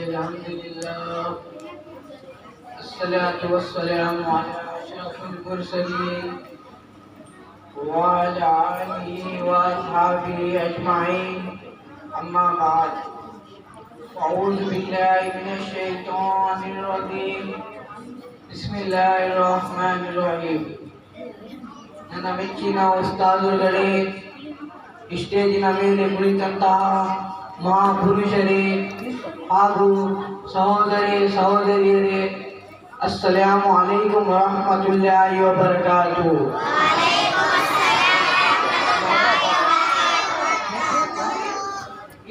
الحمد لله الصلاة والسلام على أشرف المرسلين وعلى آله وأصحابه أجمعين أما بعد أعوذ بالله من الشيطان الرجيم بسم الله الرحمن الرحيم ನನ್ನ ಮೆಚ್ಚಿನ ಉಸ್ತಾದುಗಳೇ, ಸ್ಟೇಜಿನ ಮೇಲೆ ಕುಳಿತಂತಹ ಮಹಾಪುರುಷರೇ ಹಾಗೂ ಸಹೋದರಿಯರೇ, ಅಸ್ಸಲಾಮು ಅಲೈಕುಂ ವರಹಮತುಲ್ಲಾಹಿ ವಬರಕಾತುಹು.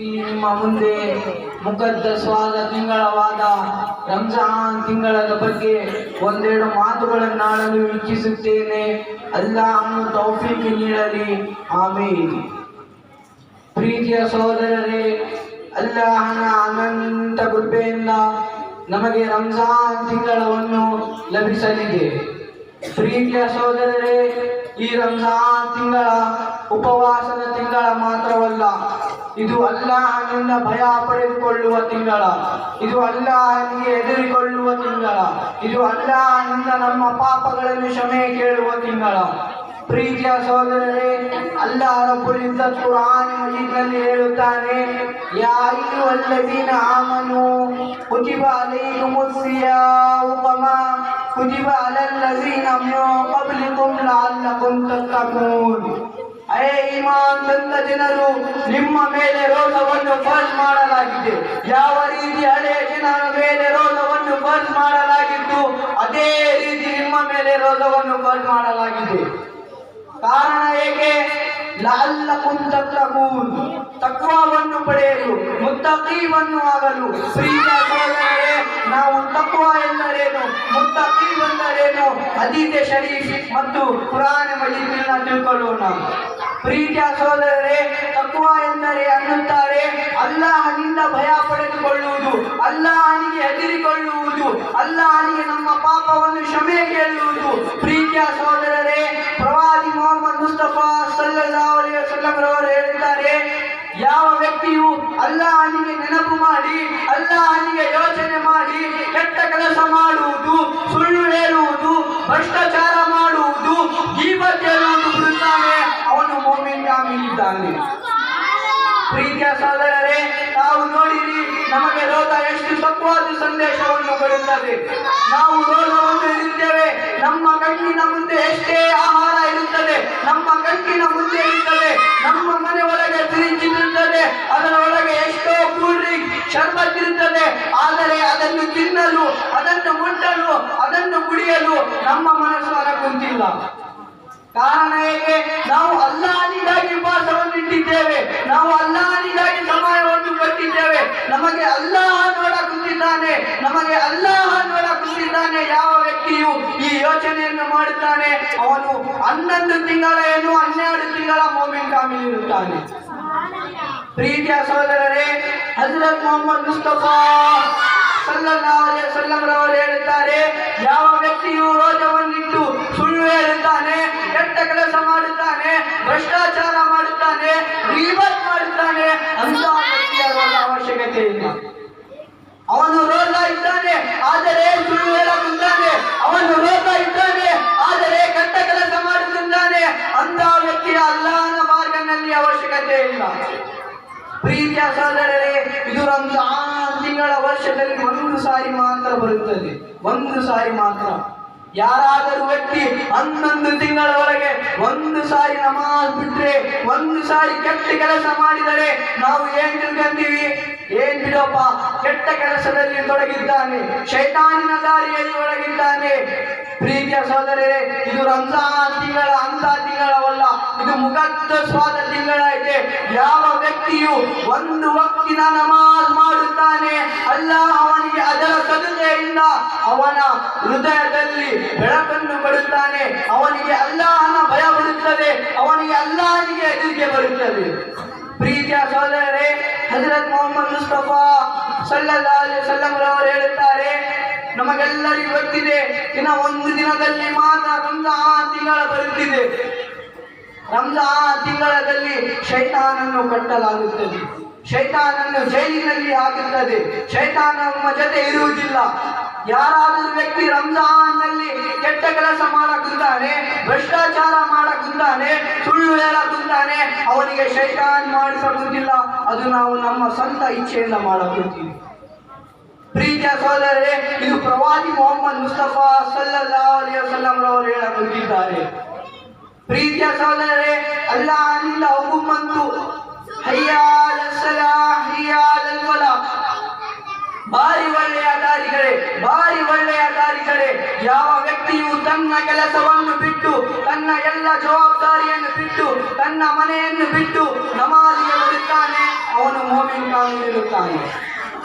ಇಲ್ಲಿ ನಿಮ್ಮ ಮುಂದೆ ಮುಖದ್ದಸ್ವಾದ ತಿಂಗಳವಾದ ರಂಜಾನ್ ತಿಂಗಳದ ಬಗ್ಗೆ ಒಂದೆರಡು ಮಾತುಗಳನ್ನಾಡಲು ಇಚ್ಛಿಸುತ್ತೇನೆ. ಅಲ್ಲಾಹನು ತೌಫೀಕ್ ನೀಡಲಿ, ಆಮೀನ್. ಪ್ರೀತಿಯ ಸಹೋದರರೇ, ಅಲ್ಲಾಹನ ಅನಂತ ಕೃಪೆಯಿಂದ ನಮಗೆ ರಂಜಾನ್ ತಿಂಗಳವನ್ನು ಲಭಿಸಲಿದೆ. ಪ್ರೀತಿಯ ಸಹೋದರರೇ, ಈ ರಂಜಾನ್ ತಿಂಗಳ ಉಪವಾಸದ ತಿಂಗಳ ಮಾತ್ರವಲ್ಲ, ಇದು ಅಲ್ಲಾಹನಿಂದ ಭಯ ಪಡೆದುಕೊಳ್ಳುವ ತಿಂಗಳ, ಇದು ಅಲ್ಲಾಹನಿಗೆ ಎದುರಿಕೊಳ್ಳುವ ತಿಂಗಳ, ಇದು ಅಲ್ಲಾಹನಿಂದ ನಮ್ಮ ಪಾಪಗಳನ್ನು ಕ್ಷಮೆ ಕೇಳುವ ತಿಂಗಳ. ಪ್ರೀತಿಯ ಸಹೋದರರೇ, ಅಲ್ಲಾಹ ರಬ್ಬುಲ್ ಇಜ್ಜತ್ ಕುರ್ಆನ್ ಮಜೀದ್ನಲ್ಲಿ ಹೇಳುತ್ತಾನೆ, ಯಾ ಅಯ್ಯುಹಲ್ಲದೀನ ಆಮನೂ ಕುತಿಬ ಅಲೈಕುಮುಸ್ ಸಿಯಾಮು ಕಮಾ ಕುತಿಬ ಅಲಲ್ಲದೀನ ಮಿನ್ ಕಬ್ಲಿಕುಂ ಲಅಲ್ಲಕುಂ ತತ್ತಕೂನ್. ಅಯ್ಯ ಈಮಾನ್ ತಂದ ಜನರು, ನಿಮ್ಮ ಮೇಲೆ ರೋಗವನ್ನು ಫರ್ಜ್ ಮಾಡಲಾಗಿದೆ. ಯಾವ ರೀತಿ ಹಳೆಯ ಜನರ ಮೇಲೆ ರೋಗವನ್ನು ಫರ್ಜ್ ಮಾಡಲಾಗಿತ್ತು, ಅದೇ ರೀತಿ ನಿಮ್ಮ ಮೇಲೆ ರೋಗವನ್ನು ಫರ್ಜ್ ಮಾಡಲಾಗಿದೆ. ಕಾರಣ ಏಕೆ? ಲಅಲ್ಲಕುಂ ತತ್ತಕೂನ್, ತಕ್ವಾವನ್ನು ಪಡೆಯಲು, ಮುತ್ತಕೀವನ್ನು ಆಗಲು. ಪ್ರಿಯ ಸಹೋದರರೇ, ನಾವು ತಕ್ವಾ ಎಂದರೇನು, ಮುತ್ತಕೀ ಎಂದರೇನು, ಹದೀಸ್ ಶರೀಫ್ ಮತ್ತು ಕುರಾನ್ ಮಜೀದ್ನಿಂದ ತಿಳ್ಕೊಳ್ಳೋಣ. ಪ್ರೀತಿಯ ಸಹೋದರರೇ, ತಕ್ವಾ ಎಂದರೆ ಅನ್ನುತ್ತಾರೆ ಅಲ್ಲಾಹನಿಂದ ಭಯ ಪಡೆದುಕೊಳ್ಳುವುದು, ಅಲ್ಲಾಹನಿಗೆ ಹೆದರಿಕೊಳ್ಳುವುದು, ಅಲ್ಲಾಹನಿಗೆ ನಮ್ಮ ಪಾಪವನ್ನು ಕ್ಷಮೆ ಕೇಳುವುದು. ಪ್ರೀತಿಯ ಸಹೋದರರೇ, ಪ್ರವಾದಿ ಮೊಹಮ್ಮದ್ ಮುಸ್ತಫಾ ಸಲ್ಲಲ್ಲಾಹು ಅಲೈಹಿ ವಸಲ್ಲಂ ರವರು ಹೇಳುತ್ತಾರೆ, ಯಾವ ವ್ಯಕ್ತಿಯು ಅಲ್ಲಾಹನಿಗೆ ನೆನಪು ಮಾಡಿ, ಅಲ್ಲಾಹನಿಗೆ ಯೋಚನೆ ಮಾಡಿ ಕೆಟ್ಟ ಕೆಲಸ ಮಾಡುವುದು, ಸುಳ್ಳು ಹೇಳುವುದು, ಭ್ರಷ್ಟಾಚಾರ ಮಾಡುವುದು, ಗೀಬತ್ ಹೇಳುವುದು ಬಿಡುತ್ತಾನೆ, ಅವನು ಮುಅ್ಮಿನ್ ಕಾಮಿಲ್ ಇದ್ದಾನೆ. ಪ್ರೀತಿಯ ಸಹೋದರರೇ, ನಾವು ನೋಡಿರಿ, ನಮಗೆ ರೋಗ ಎಷ್ಟು ತಪ್ಪಾದ ಸಂದೇಶವನ್ನು ಕೊಡುತ್ತದೆ. ನಾವು ರೋಗವನ್ನು ಇರುತ್ತೇವೆ, ನಮ್ಮ ಕಣ್ಣಿನ ಮುಂದೆ ಎಷ್ಟೇ ಆಹಾರ ಇರುತ್ತದೆ, ನಮ್ಮ ಕಣ್ಣಿನ ಮುಂದೆ ಇರುತ್ತದೆ, ನಮ್ಮ ಮನೆ ಒಳಗೆ ಫ್ರಿಡ್ಜ್ ಇರುತ್ತದೆ, ಅದರ ಒಳಗೆ ಎಷ್ಟೋ ಕೂಲ್ ಡ್ರಿಂಕ್ ಶರ್ಬತ್ ಇರುತ್ತದೆ. ಆದರೆ ಅದನ್ನು ತಿನ್ನಲು, ಅದನ್ನು ಮುಟ್ಟಲು, ಅದನ್ನು ಕುಡಿಯಲು ನಮ್ಮ ಮನಸ್ಸು ಕುಂತಿಲ್ಲ. ಕಾರಣ ಏಕೆ? ನಾವು ಅಲ್ಲಾಹನಿಗಾಗಿ ಉಪವಾಸವನ್ನು ಇಟ್ಟಿದ್ದೇವೆ, ನಾವು ಅಲ್ಲಾಹನಿಗಾಗಿ ಸಮಯವನ್ನು ಕೊಟ್ಟಿದ್ದೇವೆ. ನಮಗೆ ಅಲ್ಲಾಹ ನೋಡ ಕುಂತಿದ್ದಾನೆ, ನಮಗೆ ಅಲ್ಲಾಹ ನೋಡ ಕುಂತಿದ್ದಾನೆ. ಯಾವ ವ್ಯಕ್ತಿಯು ಈ ಯೋಚನೆಯನ್ನು ಮಾಡುತ್ತಾನೆ, ಅವನು 11 ತಿಂಗಳ 12 ತಿಂಗಳ ಮುಅ್ಮಿನ್ ಕಾಮಿಲ್ ಇರುತ್ತಾನೆ. ಪ್ರೀತಿಯ ಸಹೋದರರೇ, ಹಜರತ್ ಮೊಹಮ್ಮದ್ ಮುಸ್ತಫಾ ಸಲ್ಲಲ್ಲಾಹು ಅಲೈಹಿ ವಸಲ್ಲಂ ರವರು ಹೇಳುತ್ತಾರೆ, ಯಾವ ವ್ಯಕ್ತಿಯು ರೋಜವನ್ನಿಟ್ಟು ಸುಳ್ಳು ಹೇಳುತ್ತಾನೆ, ಕೆಟ್ಟ ಕೆಲಸ ಮಾಡುತ್ತಾನೆ, ಭ್ರಷ್ಟಾಚಾರ ಮಾಡುತ್ತಾನೆ, ಗೀಬತ್ ಮಾಡುತ್ತಾನೆ, ಅಂತ ವ್ಯಕ್ತಿಯ ರೋಗ ಅವಶ್ಯಕತೆ ಇಲ್ಲ. ಅವನು ರೋಗ ಇದ್ದಾನೆ ಆದರೆ ಸುಳ್ಳು ಹೇಳುತ್ತಿದ್ದಾನೆ, ಅವನು ರೋಗ ಇದ್ದಾನೆ ಆದರೆ ಕೆಟ್ಟ ಕೆಲಸ ಮಾಡುತ್ತಿದ್ದಾನೆ, ಅಂತ ವ್ಯಕ್ತಿಯ ಅಲ್ಲಾಹನ ಮಾರ್ಗನಲ್ಲಿ ಅವಶ್ಯಕತೆ ಇಲ್ಲ. ಪ್ರೀತಿಯ ಸಹೋದರರೇ, ಇದು ರಂಜಾನ್ ತಿಂಗಳ ವರ್ಷದಲ್ಲಿ 1 ಸಾರಿ ಮಾತ್ರ ಬರುತ್ತದೆ, 1 ಸಾರಿ ಮಾತ್ರ. ಯಾರಾದರೂ ವ್ಯಕ್ತಿ 11 ತಿಂಗಳವರೆಗೆ 1 ಸಾರಿ ನಮಾಜ್ ಬಿಟ್ರೆ, 1 ಸಾರಿ ಕೆಟ್ಟ ಕೆಲಸ ಮಾಡಿದರೆ ನಾವು ಏನ್ ತಿಳ್ಕೊಂತೀವಿ? ಏನ್ ಬಿಡಪ್ಪ, ಕೆಟ್ಟ ಕೆಲಸದಲ್ಲಿ ತೊಡಗಿದ್ದಾನೆ, ಶೈತಾನಿನ ದಾರಿಯಲ್ಲಿ ಒಳಗಿದ್ದಾನೆ. ಪ್ರೀತಿಯ ಸಹೋದರರೇ, ಇದು ರಂಜಾನ್ ತಿಂಗಳ ಅಂತ ತಿಂಗಳವಲ್ಲ, ಇದು ಮುಖದ್ದಸ್ವಾದ ತಿಂಗಳ ಇದೆ. ಯಾವ ವ್ಯಕ್ತಿಯು 1 ವಕ್ತಿನ ನಮಾಜ್ ಮಾಡುತ್ತಾನೆ, ಅಲ್ಲಾಹ್ ಅವನಿಗೆ ಅದರ ಸದುದೆಯಿಂದ ಅವನ ಹೃದಯದಲ್ಲಿ ಬೆಳಕನ್ನು ಕೊಡುತ್ತಾನೆ, ಅವನಿಗೆ ಅಲ್ಲಾಹನ ಭಯ ಬರುತ್ತದೆ, ಅವನಿಗೆ ಅಲ್ಲಾಹನಿಗೆ ಹೆದರಿಕೆ ಬರುತ್ತದೆ. ಪ್ರೀತಿಯ ಸಹೋದರರೇ, ಹಜರತ್ ಮೊಹಮ್ಮದ್ ಮುಸ್ತಫಾ ಸಲ್ಲಲ್ಲಾಹು ಅಲೈಹಿ ವಸಲ್ಲಂ ರವರು ಹೇಳುತ್ತಾರೆ, ನಮಗೆಲ್ಲರಿಗೂ ಗೊತ್ತಿದೆ, ಇನ್ನು 1 ದಿನದಲ್ಲಿ ಮಾತ್ರ ರಂಜಾನ್ ತಿಂಗಳ ಬರುತ್ತಿದೆ. ರಂಜಾನ್ ತಿಂಗಳಲ್ಲಿ ಶೈತಾನನ್ನು ಕಟ್ಟಲಾಗುತ್ತದೆ, ಶೈತಾನನ್ನು ಜೈಲಿನಲ್ಲಿ ಹಾಕುತ್ತದೆ. ಶೈತಾನ ನಮ್ಮ ಜೊತೆ ಇರುವುದಿಲ್ಲ. ಯಾರಾದರೂ ವ್ಯಕ್ತಿ ರಂಜಾನ್ನಲ್ಲಿ ಕೆಟ್ಟ ಕೆಲಸ ಮಾಡಕುಂತಾನೆ, ಭ್ರಷ್ಟಾಚಾರ ಮಾಡಕುಂತಾನೆ, ಸುಳ್ಳು ಹೇಳಕುಂತಾನೆ, ಅವನಿಗೆ ಶೈತಾನ್ ಮಾಡಿಸಕುಂತಿಲ್ಲ. ಅದು ನಾವು ನಮ್ಮ ಸ್ವಂತ ಇಚ್ಛೆಯಿಂದ ಮಾಡಕುಂತೀವಿ. ಪ್ರೀತಿಯ ಸಹೋದರರೇ, ಇದು ಪ್ರವಾದಿ ಮೊಹಮ್ಮದ್ ಮುಸ್ತಫಾ ಸಲ್ಲಲ್ಲಾಹು ಅಲೈಹಿ ವಸಲ್ಲಂ ರವರು ಹೇಳಕುಂತಿದ್ದಾರೆ. ಪ್ರೀತಿಯ ಸಹೋದರರೇ, ಅಲ್ಲಾಹನಿಂದ ಹುಕುಮಂತು ಹಯ್ಯಾ ಅಲಸ್ ಸಲಾಹ್ ಹಯ್ಯಾ ಅಲಲ್ ಫಲಾಹ್. ಭಾರಿ ಒಳ್ಳೆಯ ದಾರಿಗಳೇ, ಭಾರಿ ಒಳ್ಳೆಯ ದಾರಿಗಳೇ. ಯಾವ ವ್ಯಕ್ತಿಯು ತನ್ನ ಕೆಲಸವನ್ನು ಬಿಟ್ಟು, ತನ್ನ ಎಲ್ಲ ಜವಾಬ್ದಾರಿಯನ್ನು ಬಿಟ್ಟು, ತನ್ನ ಮನೆಯನ್ನು ಬಿಟ್ಟು ನಮಾಜಿಗೆ ಬರುತ್ತಾನೆ, ಅವನು ಮೋಮಿನ್ ಕಾಣಿರುತ್ತಾನೆ.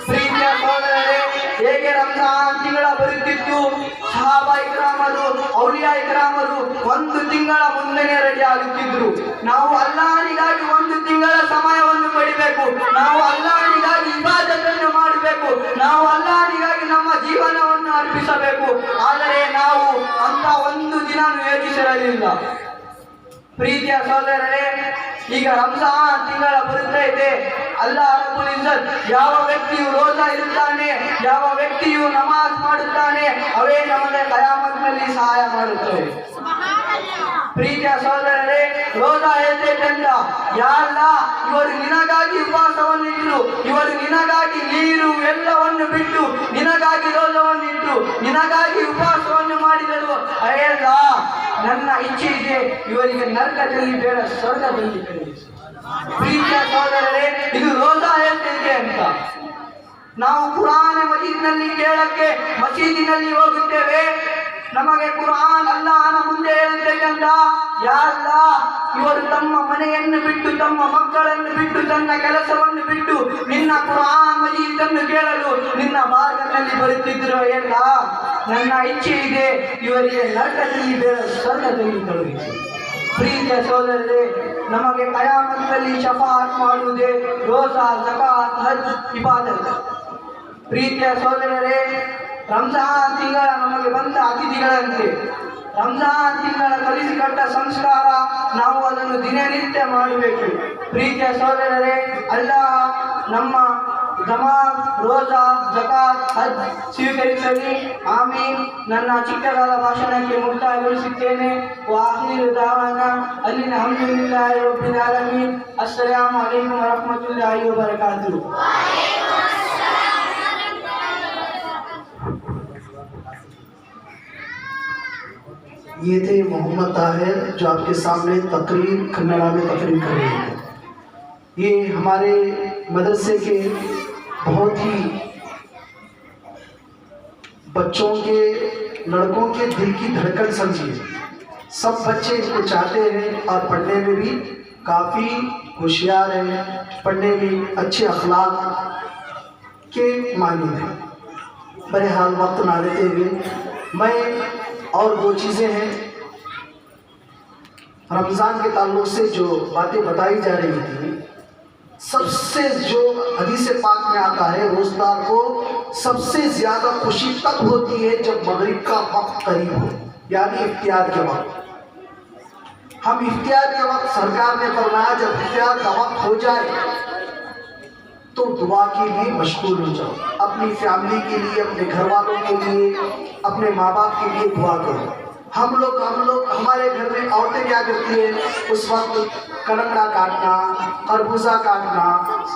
ಪ್ರೀತಿಯ ಸಹೋದರರೇ, ಹೇಗೆ ರಂಜಾನ್ ತಿಂಗಳ ಬರುತ್ತಿತ್ತು, ಸಹಾಬಾ ಇಕ್ರಾಮರು, ಔಲಿಯಾ ಇಕ್ರಾಮರು 1 ತಿಂಗಳ ಮುಂದೆನೇ ರೆಡಿ ಆಗುತ್ತಿದ್ರು. ನಾವು ಅಲ್ಲಾಹನಿಗಾಗಿ 1 ತಿಂಗಳ ಸಮಯವನ್ನು ಪಡಿಬೇಕು. ನಾವು ಅಲ್ಲಾಹನಿಗಾಗಿ ಇಬಾದತನ್ನು ಮಾಡಬೇಕು. ನಾವು ಅಲ್ಲಾಹನಿಗಾಗಿ ನಮ್ಮ ಜೀವನವನ್ನು ಅರ್ಪಿಸಬೇಕು. ಆದರೆ ನಾವು ಅಂತ 1 ದಿನ ಯೋಚಿಸಿರಲಿಲ್ಲ. ಪ್ರೀತಿಯ ಸಹೋದರರೇ, ಈಗ ರಂಜಾನ್ ತಿಂಗಳ ಬರುತ್ತಾ ಇದೆ. ಅಲ್ಲಾಹ್ ರಬ್ಬುಲ್ ಇಜ್ಜತ್ ಯಾವ ವ್ಯಕ್ತಿಯು ರೋಜಾ ಇರುತ್ತಾನೆ, ಯಾವ ವ್ಯಕ್ತಿಯು ನಮಾಜ್ ಮಾಡುತ್ತಾನೆ, ಅವೇ ನಮಗೆ ಕಯಾಮತ್ನಲ್ಲಿ ಸಹಾಯ ಮಾಡುತ್ತವೆ. ಪ್ರೀತಿಯ ಸಹೋದರರೇ, ರೋಜಾ ಹೇಳ್ತೇಕಂತ ಯಾ ಅಲ್ಲಾಹ್, ಇವರು ನಿನಗಾಗಿ ಉಪವಾಸವನ್ನು ಇಟ್ಟರು, ಇವರು ನಿನಗಾಗಿ ನೀರು ಎಲ್ಲವನ್ನು ಬಿಟ್ಟು ನಿನಗಾಗಿ ರೋಜಾವನ್ನು ಇಟ್ಟು ನಿನಗಾಗಿ ಉಪವಾಸವನ್ನು ಮಾಡಿದರು. ಅಯ್ಯಲ್ಲ, ನನ್ನ ಇಚ್ಛೆ ಇದೆ, ಇವರಿಗೆ ನರಕದಲ್ಲಿ ಬೇಡ, ಸ್ವರ್ಗದಲ್ಲಿ ಕಳುಹಿಸು. ಪ್ರೀತಿಯ ಸಹೋದರರೇ, ಇದು ರೋಜಾ ಹೇಳ್ತೈತೆ ಅಂತ. ನಾವು ಕುರಾನ್ ಮಜೀದ್ನಲ್ಲಿ ಕೇಳಕ್ಕೆ ಮಸೀದಿನಲ್ಲಿ ಹೋಗುತ್ತೇವೆ. ನಮಗೆ ಕುರಾನ್ ಅಲ್ಲಾಹನ ಮುಂದೆ ಹೇಳ್ತಕ್ಕಂತ ಯಾ ಅಲ್ಲಾಹ್, ಇವರು ತಮ್ಮ ಮನೆಯನ್ನು ಬಿಟ್ಟು, ತಮ್ಮ ಮಕ್ಕಳನ್ನು ಬಿಟ್ಟು, ತನ್ನ ಕೆಲಸವನ್ನು ಬಿಟ್ಟು ನಿನ್ನ ಕುರಾನ್ ಮಜೀದನ್ನು ಕೇಳಲು ನಿನ್ನ ಮಾರ್ಗದಲ್ಲಿ ಬರುತ್ತಿದ್ರು. ಎಲ್ಲ ನನ್ನ ಇಚ್ಛೆ ಇದೆ, ಇವರಿಗೆ ನರಕದಲ್ಲಿ ಬೇಡ, ಸ್ವರ್ಗದಲ್ಲಿ ಕಳುಹಿಸು. ಪ್ರೀತಿಯ ಸಹೋದರರೇ, ನಮಗೆ ಕಯಾಮತ್ನಲ್ಲಿ ಶಫಾಅತ್ ಮಾಡುವುದೇ ರೋಜಾ, ಝಕಾತ್, ಹಜ್, ಇಬಾದತ್. ಪ್ರೀತಿಯ ಸಹೋದರರೇ, ರಂಜಾನ್ ತಿಂಗಳ ನಮಗೆ ಬಂದ ಅತಿಥಿಗಳಂತೆ. ರಂಜಾನ್ ತಿಂಗಳ ಕಲಿಸಿಕೊಟ್ಟ ಸಂಸ್ಕಾರ ನಾವು ಅದನ್ನು ದಿನನಿತ್ಯ ಮಾಡಬೇಕು. ಪ್ರೀತಿಯ ಸಹೋದರರೇ, ಅಲ್ಲಾಹ್ ನಮ್ಮ ನಮಾಜ್, ರೋಜಾ, ಝಕಾತ್, ಹಜ್ ಸ್ವೀಕರಿಸಲಿ. ಆಮೀನ್. ನನ್ನ ಚಿಕ್ಕದಾದ ಭಾಷಣಕ್ಕೆ ಮುಕ್ತಾಯಗೊಳಿಸುತ್ತೇನೆ. ವಾಹಿರು ದಾವಾನಾ ಅಲ್ಲಿನ ಅಲ್ಹಮ್ದುಲಿಲ್ಲಾಹಿ ರಬ್ಬಿಲ್ ಆಲಮೀನ್. ಅಸ್ಸಲಾಮು ಅಲೈಕುಂ ವರಹ್ಮತುಲ್ಲಾಹಿ ವಬರಕಾತುಹು. ये थे मोहम्मद ताहिर, जो आपके सामने तकरीर कन्नड़ा में तकरीर कर रहे हैं। ये हमारे मदरसे के बहुत ही बच्चों के, लड़कों के दिल की धड़कन समझिए। सब बच्चे इसको चाहते हैं और पढ़ने में भी काफ़ी होशियार हैं, पढ़ने में अच्छे अखलाक के मानी हैं। बहरहाल वक्त ना लेते हुए मैं और 2 चीज़ें हैं रमज़ान के ताल्लुक़ से जो बातें बताई जा रही थी। सबसे जो हदीस पाक में आता है, रोज़दार को सबसे ज़्यादा खुशी तब होती है जब मगरिब का वक्त करीब हो, यानी इफ्तियार के वक्त। हम इफ्तियार के वक्त, सरकार ने फरमाया जब इफ्तियार का वक्त हो जाए तो दुआ के लिए मशगूल हो जाओ। अपनी फैमिली के लिए, अपने घर वालों के लिए, अपने माँ बाप के लिए दुआ करो। हम लोग हमारे घर में औरतें क्या करती है, उस वक्त कनकड़ा काटना, खरबूजा काटना,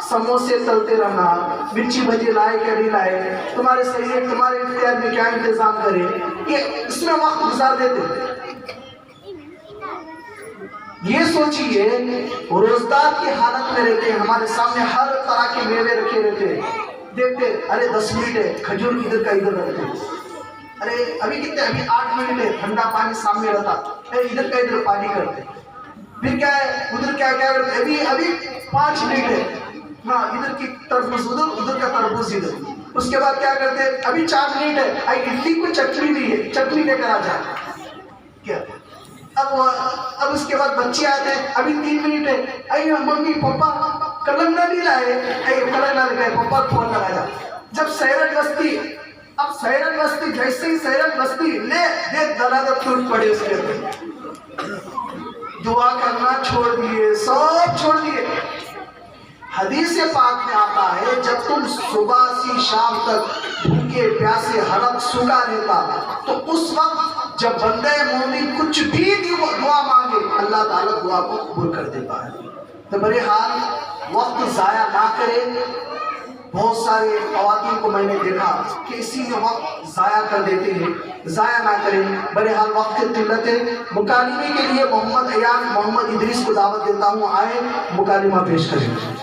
समोसे तलते रहना, मिर्ची भजी लाए क्या नहीं लाए, तुम्हारे सही है, तुम्हारे इख्तियार में क्या इंतजाम करें, ये इसमें वक्त गुजार देते। ये सोचिए, रोजगार की हालत में रहते हैं, हमारे सामने हर तरह के मेवे रखे रहते हैं, देखते अरे 10 मिनट है, खजूर इधर का इधर रखते, अरे अभी कितने, अभी 8 मिनट है, ठंडा पानी सामने रहता, इधर का इधर पानी करते, फिर क्या है, उधर क्या करते, अभी 5 मिनट है, हाँ इधर की तरबूज उधर, उधर का तरबूज इधर, उसके बाद क्या करते, अभी 4 मिनट है, इडली को चटनी नहीं है, चटनी लेकर आ जाए क्या। अब उसके बाद बच्चे आते हैं, अभी 3 मिनट है, अरे मम्मी पापा कलंगा नहीं लाए, कलंगा लगाए, पापा फोन लगा जा। जब सैरन बस्ती, अब सैरन बस्ती, जैसे ही सैरन बस्ती ले दे दलादत टूट पड़े उसके अंदर, दुआ करना छोड़ दिए, सब छोड़ दिए। حدیث پاک میں آتا ہے جب تم صبح سے شام تک بھوکے پیاسے حلق سوکھا رہتا تو اس وقت جب بندے مومن کچھ بھی دعا مانگے اللہ تعالیٰ دعا کو قبول کر دیتا ہے. تو بہرحال وقت ضائع نہ کرے. بہت سارے خواتین کو میں نے دیکھا کہ اسی میں وقت ضائع کر دیتے ہیں. ضائع نہ کریں. بہرحال وقت کی قلت ہے. مکالمے کے لیے محمد ایان محمد ادریس کو دعوت دیتا ہوں، آئے مکالمہ پیش کریں.